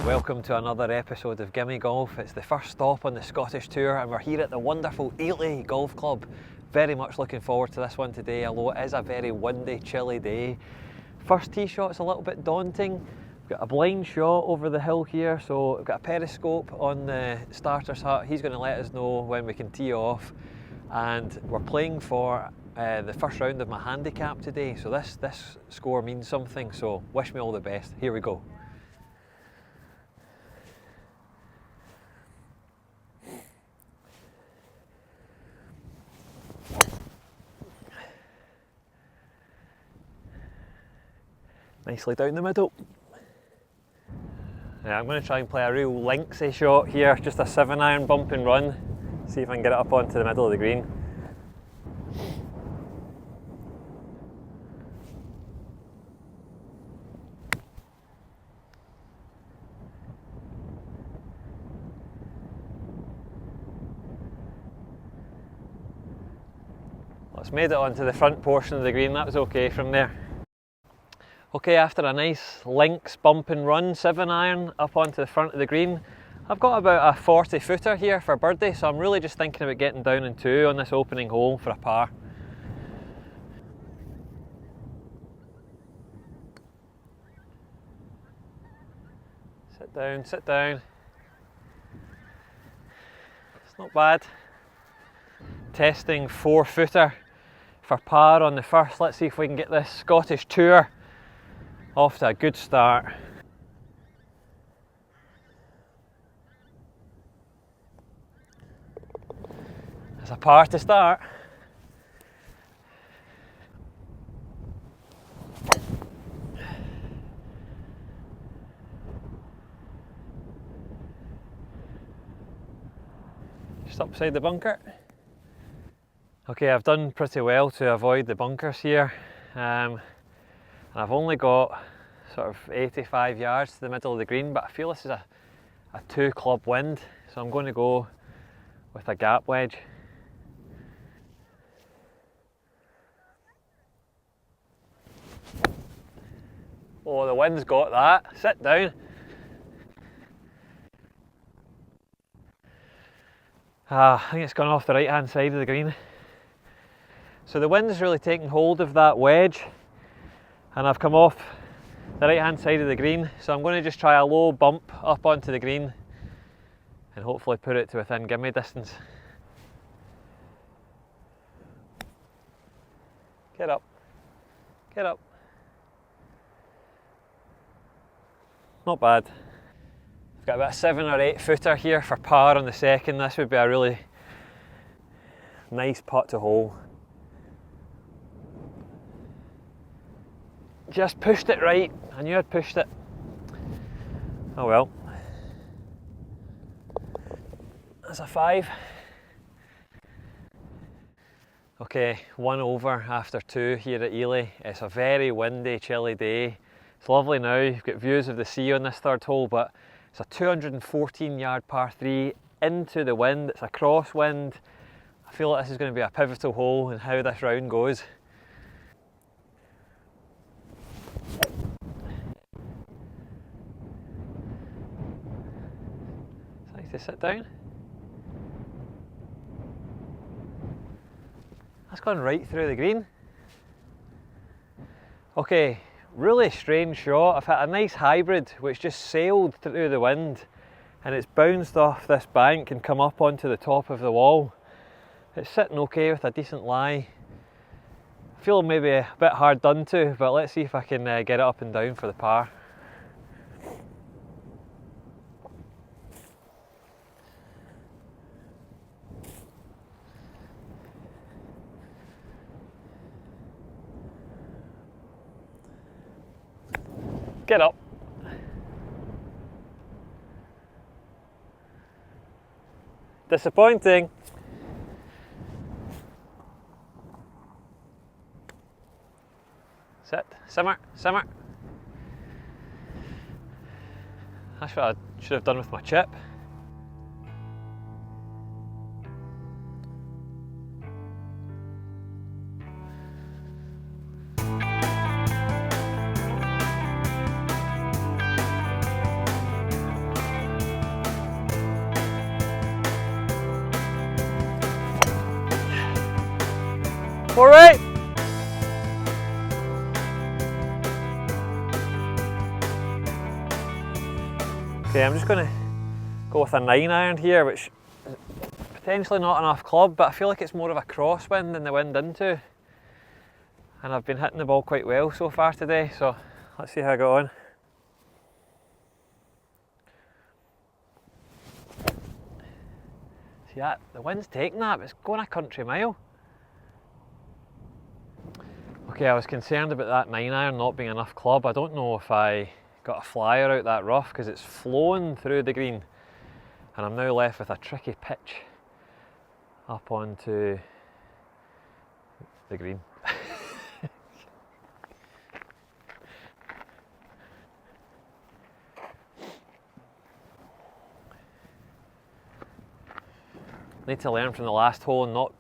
Welcome to another episode of Gimme Golf. It's the first stop on the Scottish Tour and we're here at the wonderful Elie Golf Club. Very much looking forward to this one today, although it is a very windy, chilly day. First tee shot's a little bit daunting. We've got a blind shot over the hill here, so we've got a periscope on the starter's hut. He's going to let us know when we can tee off, and we're playing for the first round of my handicap today, so this score means something, so wish me all the best. Here we go. Nicely down the middle. Yeah, I'm going to try and play a real linksy shot here, just a 7-iron bump and run. See if I can get it up onto the middle of the green. Well, it's made it onto the front portion of the green, that was okay from there. Okay, after a nice links bump and run, 7-iron up onto the front of the green, I've got about a 40 footer here for birdie, so I'm really just thinking about getting down in 2 on this opening hole for a par. Sit down, sit down. It's not bad. Testing 4 footer for par on the first. Let's see if we can get this Scottish Tour off to a good start. It's a par to start. Just upside the bunker. Okay, I've done pretty well to avoid the bunkers here. And I've only got sort of 85 yards to the middle of the green, but I feel this is a 2 club wind, so I'm going to go with a gap wedge. Oh, the wind's got that. Sit down. I think it's gone off the right hand side of the green. So the wind's really taken hold of that wedge, and I've come off the right hand side of the green, so I'm going to just try a low bump up onto the green and hopefully put it to within gimme distance. Get up, get up. Not bad. I've got about a 7 or 8 footer here for par on the second. This would be a really nice putt to hole. Just pushed it right. I knew I'd pushed it. Oh well. That's a 5. Okay, 1 over after 2 here at Elie. It's a very windy, chilly day. It's lovely now. You've got views of the sea on this third hole, but it's a 214 yard par 3 into the wind. It's a crosswind. I feel like this is going to be a pivotal hole in how this round goes. To sit down. That's gone right through the green. Okay, really strange shot. I've hit a nice hybrid which just sailed through the wind and it's bounced off this bank and come up onto the top of the wall. It's sitting okay with a decent lie. I feel maybe a bit hard done to, but let's see if I can get it up and down for the par. Get up. Disappointing. Sit, simmer, simmer. That's what I should have done with my chip. All right. Okay, I'm just going to go with a 9-iron here, which is potentially not enough club, but I feel like it's more of a crosswind than the wind into. And I've been hitting the ball quite well so far today, so let's see how I go on. See that? The wind's taking that, but it's going a country mile. Okay, I was concerned about that 9-iron not being enough club. I don't know if I got a flyer out that rough because it's flowing through the green, and I'm now left with a tricky pitch up onto the green. Need to learn from the last hole and not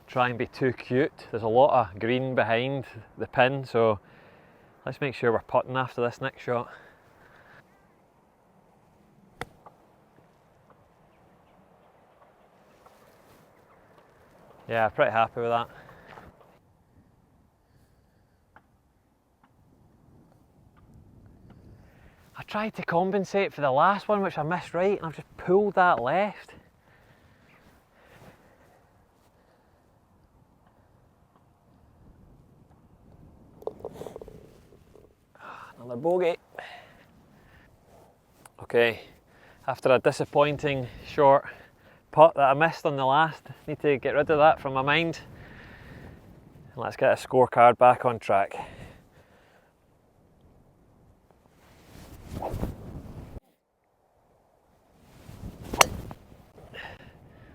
try and be too cute. There's a lot of green behind the pin, so let's make sure we're putting after this next shot. Yeah, pretty happy with that. I tried to compensate for the last one, which I missed right, and I've just pulled that left. Another bogey. Okay, after a disappointing short putt that I missed on the last, need to get rid of that from my mind. And let's get a scorecard back on track.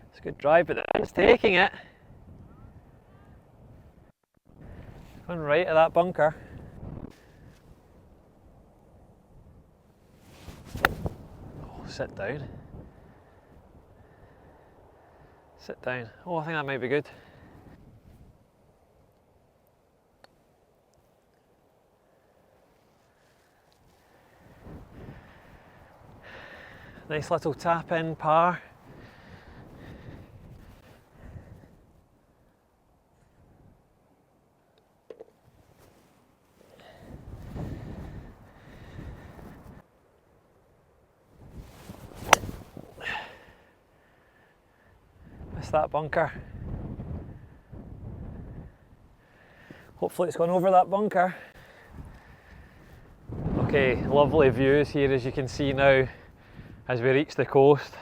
It's a good drive, but the wind's taking it. Going right at that bunker. Oh, sit down. Sit down. Oh, I think that might be good. Nice little tap in par. Missed that bunker. Hopefully it's gone over that bunker. Okay, lovely views here as you can see now as we reach the coast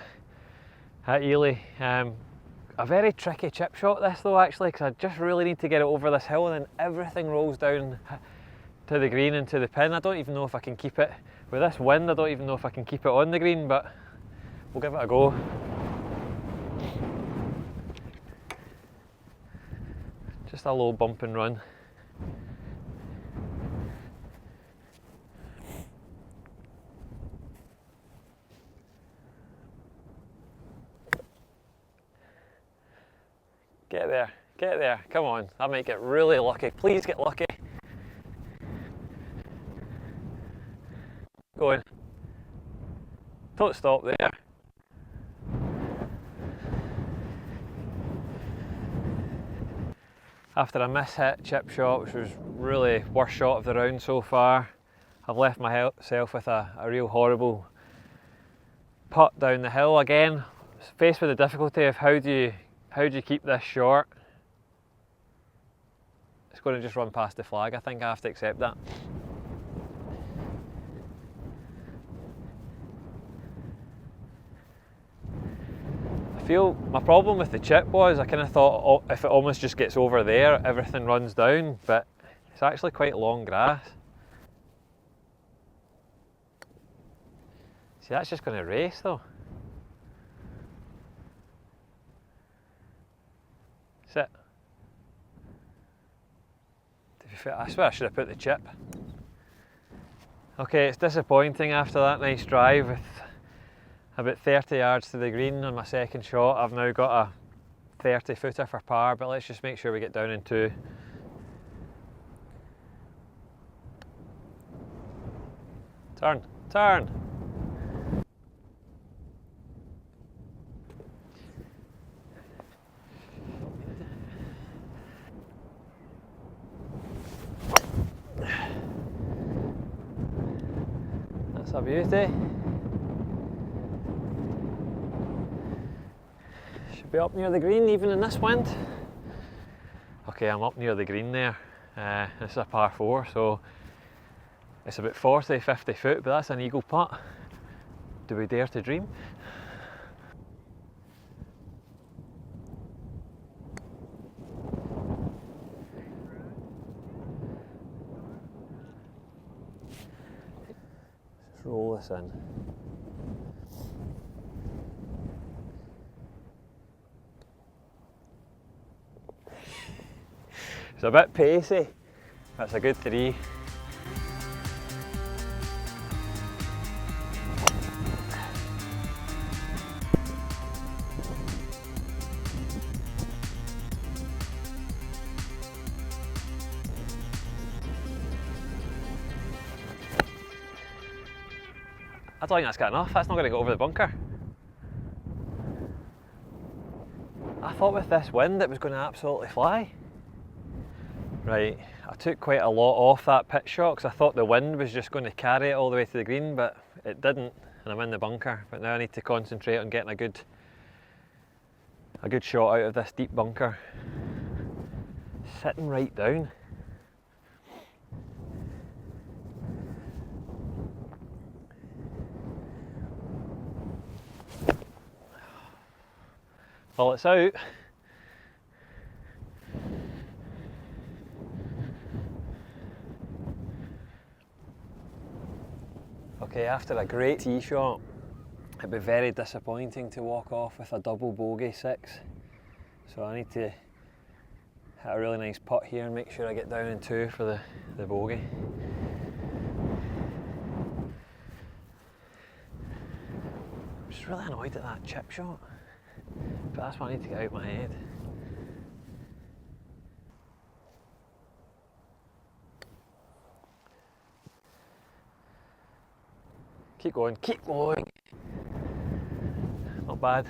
at Elie. A very tricky chip shot this though actually, because I just really need to get it over this hill and then everything rolls down to the green and to the pin. I don't even know if I can keep it, with this wind I don't even know if I can keep it on the green, but we'll give it a go. Just a low bump and run. Get there, come on, I might get really lucky, please get lucky. Go on. Don't stop there. After a miss-hit chip shot, which was really worst shot of the round so far, I've left myself with a real horrible putt down the hill again. Faced with the difficulty of how do you keep this short? It's going to just run past the flag. I think I have to accept that. I feel my problem with the chip was I kind of thought, oh, if it almost just gets over there, everything runs down, but it's actually quite long grass. See, that's just going to race though. Sit. I swear I should have put the chip. Okay, it's disappointing after that nice drive with about 30 yards to the green on my second shot. I've now got a 30 footer for par, but let's just make sure we get down in two. Turn, turn. beauty. Should be up near the green even in this wind. Okay, I'm up near the green there. This is a par 4, so it's about 40-50 foot, but that's an eagle putt. Do we dare to dream? Let's roll this in. It's a bit pacey. That's a good 3. I don't think that's good enough. That's not going to go over the bunker. I thought with this wind it was going to absolutely fly. Right, I took quite a lot off that pitch shot because I thought the wind was just going to carry it all the way to the green, but it didn't, and I'm in the bunker. But now I need to concentrate on getting a good shot out of this deep bunker. Sitting right down. Well, it's out. Okay, after a great tee shot, it'd be very disappointing to walk off with a double bogey 6. So I need to hit a really nice putt here and make sure I get down in 2 for the bogey. I'm just really annoyed at that chip shot, but that's what I need to get out of my head. Keep going, keep going. Not bad.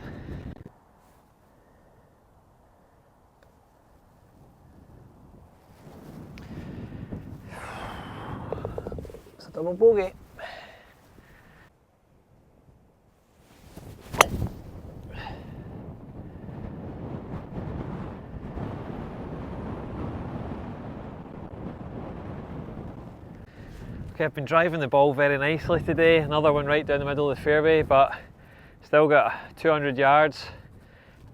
It's a double bogey. Okay, I've been driving the ball very nicely today. Another one right down the middle of the fairway, but still got 200 yards.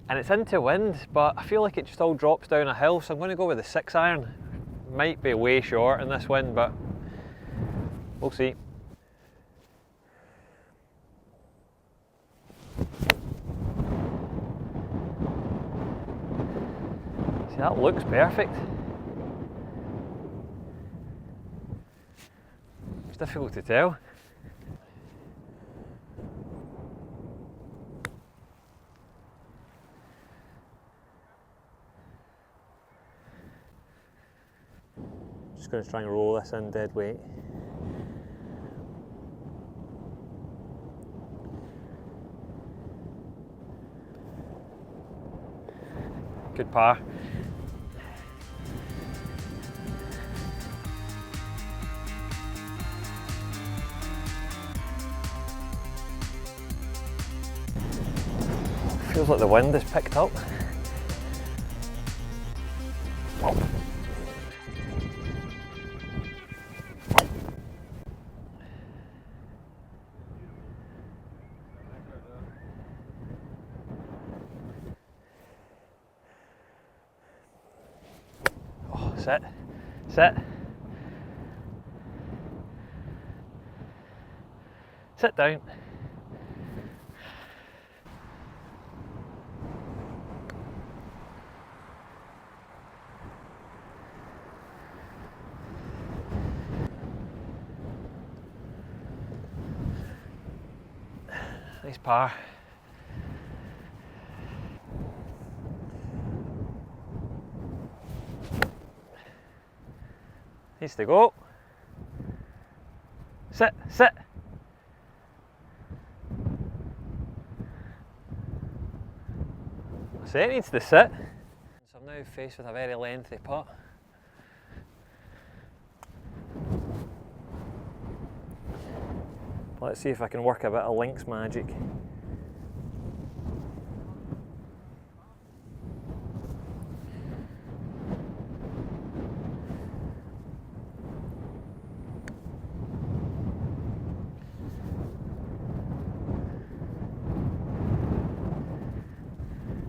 And it's into wind, but I feel like it just all drops down a hill, so I'm going to go with the 6 iron. Might be way short in this wind, but we'll see. See, that looks perfect. It's difficult to tell. Just going to try and roll this in dead weight. Good par. Feels like the wind has picked up. Oh, sit, sit. Sit down. Nice par. Needs to go. Sit, sit. I say it needs to sit. So I'm now faced with a very lengthy putt. Let's see if I can work a bit of links magic.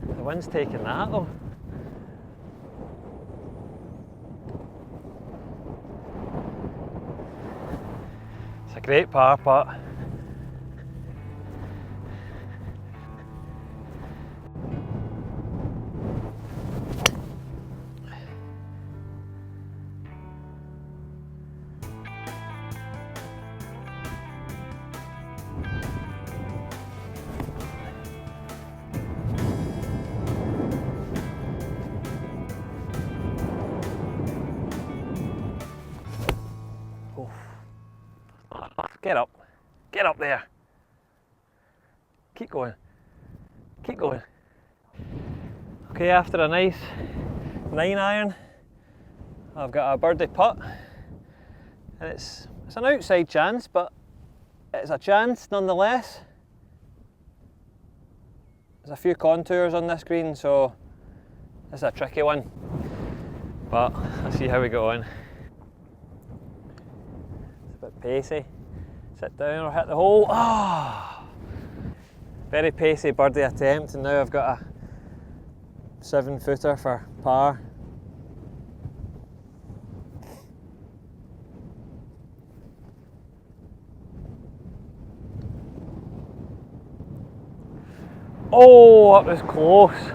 The wind's taking that though. It's a great par putt. Get up there. Keep going, keep going. Okay, after a nice 9-iron, I've got a birdie putt, and it's an outside chance, but it's a chance nonetheless. There's a few contours on this green, so it's a tricky one, but let's see how we go on. It's a bit pacey. Sit down or hit the hole. Ah! Very pacey birdie attempt, and now I've got a 7-footer for par. Oh, that was close.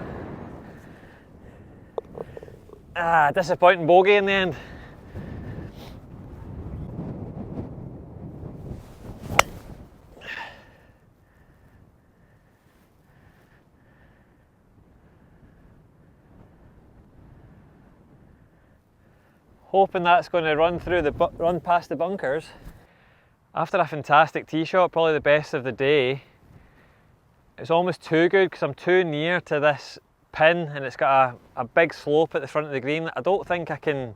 Ah, disappointing bogey in the end. Hoping that's going to run past the bunkers. After a fantastic tee shot, probably the best of the day, it's almost too good because I'm too near to this pin and it's got a big slope at the front of the green. I don't think I can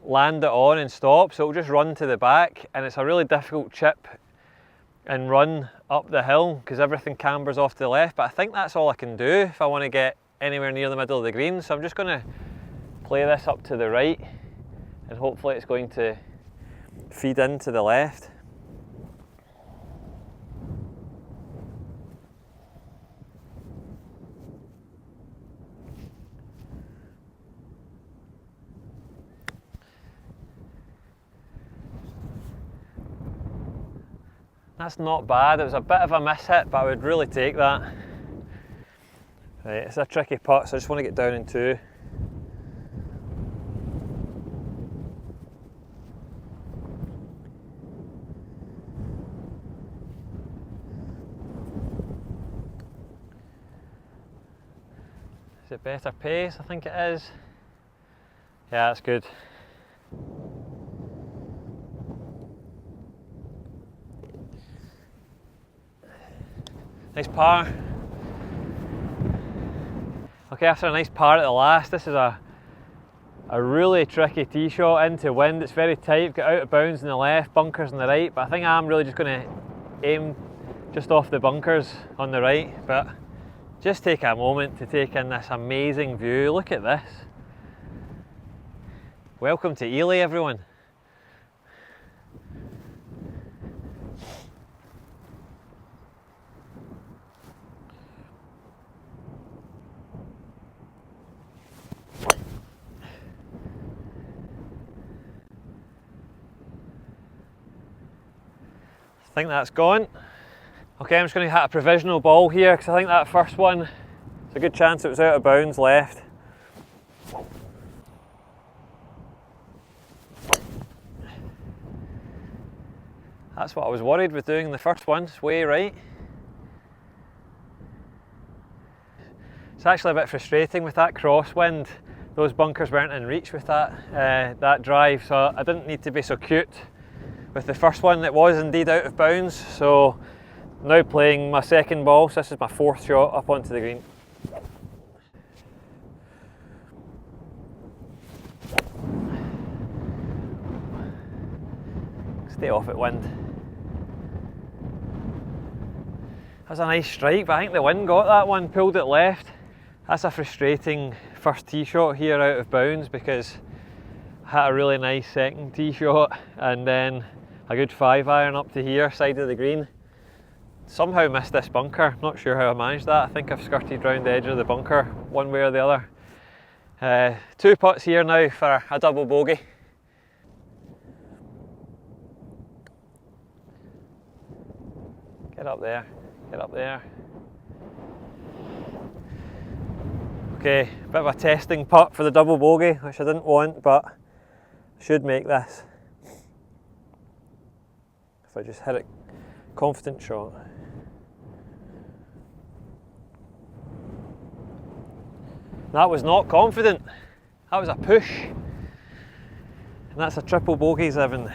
land it on and stop, so it'll just run to the back, and it's a really difficult chip and run up the hill because everything cambers off to the left, but I think that's all I can do if I want to get anywhere near the middle of the green, so I'm just going to play this up to the right and hopefully it's going to feed into the left. That's not bad. It was a bit of a miss hit, but I would really take that. Right, it's a tricky putt, so I just want to get down in two. Is it better pace? I think it is. Yeah, that's good. Nice par. Okay, after a nice par at the last, this is a really tricky tee shot into wind. It's very tight, got out of bounds on the left, bunkers on the right, but I think I'm really just going to aim just off the bunkers on the right, but just take a moment to take in this amazing view. Look at this. Welcome to Elie, everyone. I think that's gone. Okay, I'm just going to hit a provisional ball here because I think that first one, there's a good chance it was out of bounds left. That's what I was worried with doing the first one, it's way right. It's actually a bit frustrating with that crosswind. Those bunkers weren't in reach with that drive, so I didn't need to be so cute with the first one. It was indeed out of bounds, so now playing my second ball, so this is my fourth shot up onto the green. Stay off it, wind. That's a nice strike, but I think the wind got that one, pulled it left. That's a frustrating first tee shot here out of bounds, because I had a really nice second tee shot and then a good 5-iron up to here, side of the green. Somehow missed this bunker, not sure how I managed that. I think I've skirted round the edge of the bunker one way or the other. 2 putts here now for a double bogey. Get up there, get up there. Okay, bit of a testing putt for the double bogey, which I didn't want, but I should make this. If I just hit it, confident shot. That was not confident, that was a push. And that's a triple bogey, Evan.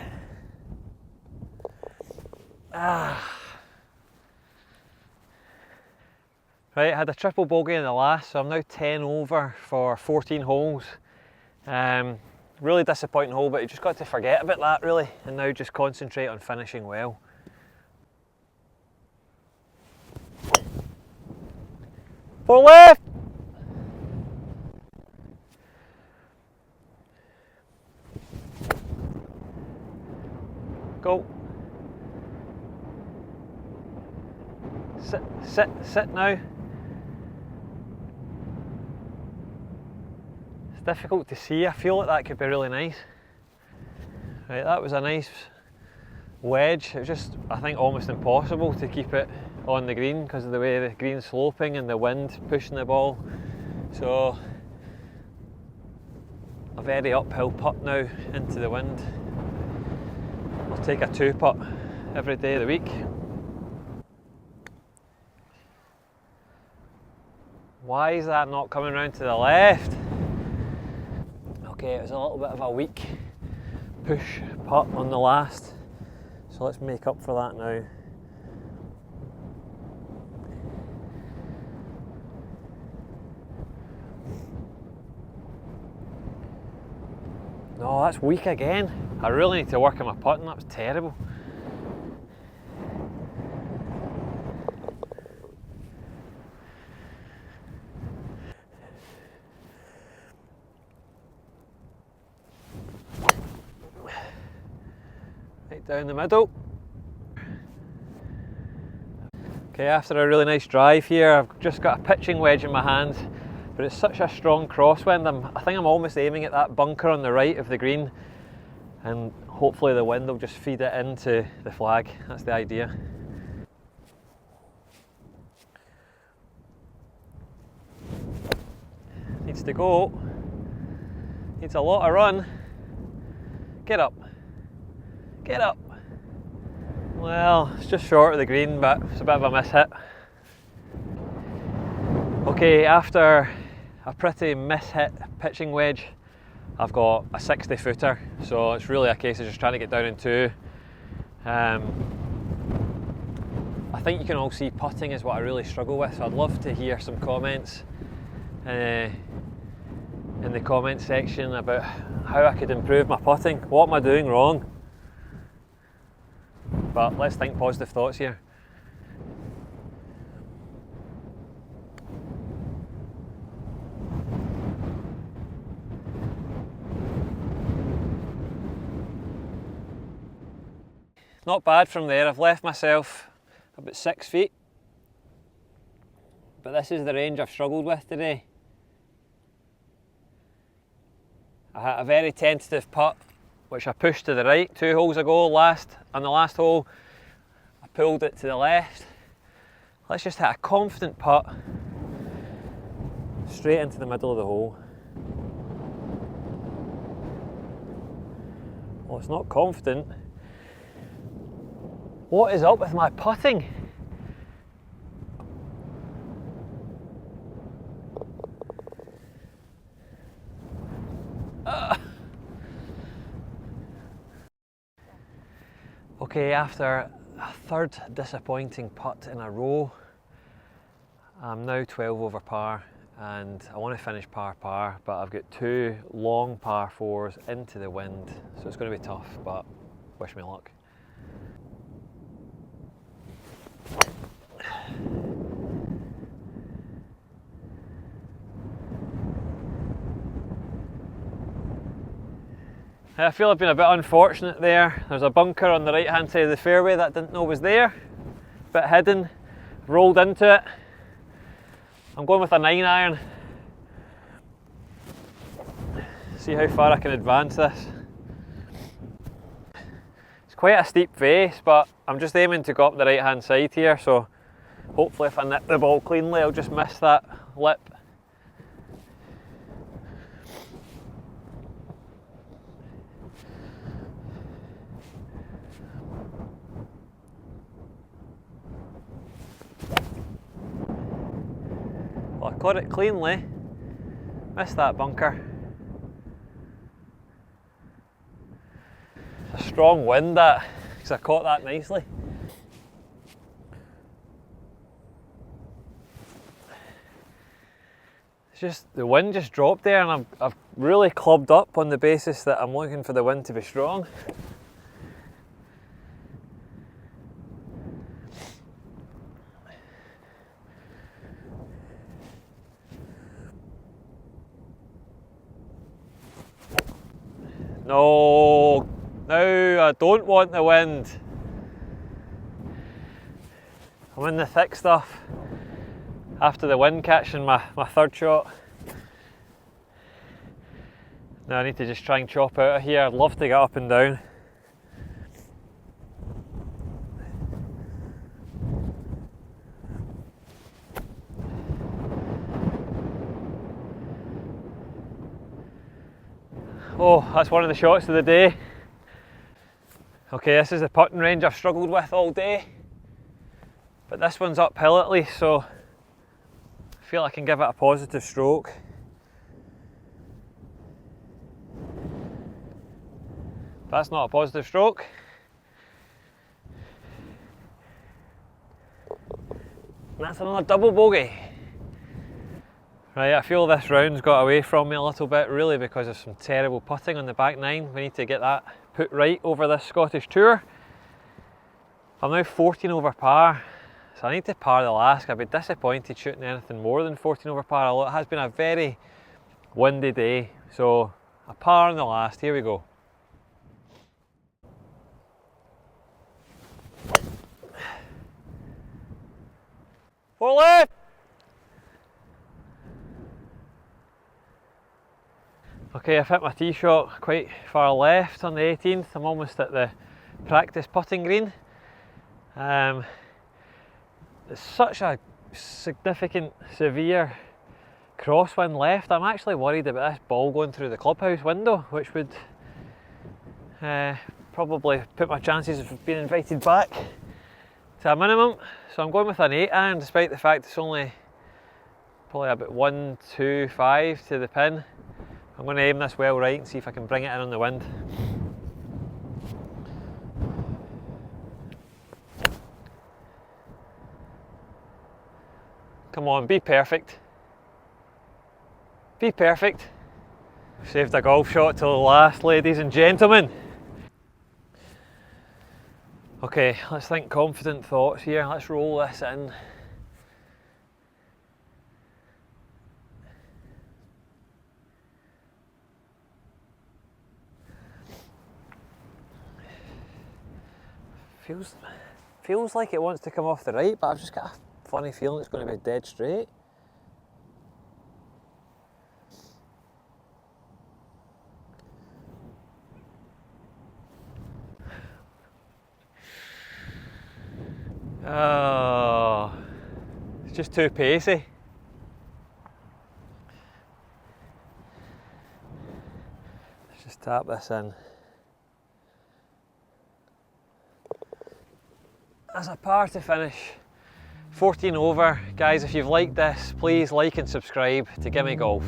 Right, I had a triple bogey in the last, so I'm now 10 over for 14 holes. Really disappointing hole, but you just got to forget about that really, and now just concentrate on finishing well. For left! Go. Sit now. It's difficult to see. I feel like that could be really nice. Right, that was a nice wedge. It was just, I think, almost impossible to keep it on the green because of the way the green's sloping and the wind pushing the ball. So, a very uphill putt now into the wind. I'll take a 2-putt every day of the week. Why is that not coming round to the left? Okay, it was a little bit of a weak push putt on the last, so let's make up for that now. No, that's weak again. I really need to work on my putting, that was terrible. Right down the middle. Okay, after a really nice drive here, I've just got a pitching wedge in my hand, but it's such a strong crosswind. I think I'm almost aiming at that bunker on the right of the green, and hopefully the wind will just feed it into the flag. That's the idea. Needs to go. Needs a lot of run. Get up. Get up. Well, it's just short of the green, but it's a bit of a miss-hit. Okay, after a pretty miss-hit pitching wedge, I've got a 60-footer, so it's really a case of just trying to get down in 2. I think you can all see putting is what I really struggle with, so I'd love to hear some comments in the comment section about how I could improve my putting. What am I doing wrong? But let's think positive thoughts here. Not bad from there. I've left myself about 6 feet, but this is the range I've struggled with today. I had a very tentative putt which I pushed to the right 2 holes ago. On the last hole I pulled it to the left. Let's just hit a confident putt straight into the middle of the hole. Well, it's not confident. What is up with my putting? Okay, after a third disappointing putt in a row, I'm now 12 over par and I want to finish par, but I've got 2 long par 4s into the wind, so it's going to be tough, but wish me luck. I feel I've been a bit unfortunate there. There's a bunker on the right hand side of the fairway that I didn't know was there. Bit hidden, rolled into it. I'm going with a 9-iron. See how far I can advance this. It's quite a steep face, but I'm just aiming to go up the right hand side here, so hopefully if I nip the ball cleanly I'll just miss that lip. Well, I caught it cleanly, missed that bunker. It's a strong wind that, because I caught that nicely. It's just, the wind just dropped there, and I've really clubbed up on the basis that I'm looking for the wind to be strong. No, now I don't want the wind. I'm in the thick stuff after the wind catching my third shot. Now I need to just try and chop out of here. I'd love to get up and down. Oh, that's one of the shots of the day. Okay, this is the putting range I've struggled with all day, but this one's uphill at least, so I feel I can give it a positive stroke. That's not a positive stroke. That's another double bogey. Right, I feel this round's got away from me a little bit, really because of some terrible putting on the back nine. We need to get that put right over this Scottish Tour. I'm now 14 over par, so I need to par the last. I'd be disappointed shooting anything more than 14 over par, although it has been a very windy day. So a par on the last, here we go. Four left! Okay, I've hit my tee shot quite far left on the 18th. I'm almost at the practice putting green. It's such a significant, severe crosswind left. I'm actually worried about this ball going through the clubhouse window, which would probably put my chances of being invited back to a minimum. So I'm going with an 8-iron, despite the fact it's only probably about 1-2-5 to the pin. I'm going to aim this well right and see if I can bring it in on the wind. Come on, be perfect. Be perfect. Saved a golf shot till the last, ladies and gentlemen. Okay, let's think confident thoughts here. Let's roll this in. Feels like it wants to come off the right, but I've just got a funny feeling it's going to be dead straight. Oh, it's just too pacey. Let's just tap this in. That's a par to finish. 14 over. Guys, if you've liked this, please like and subscribe to Gimme Golf.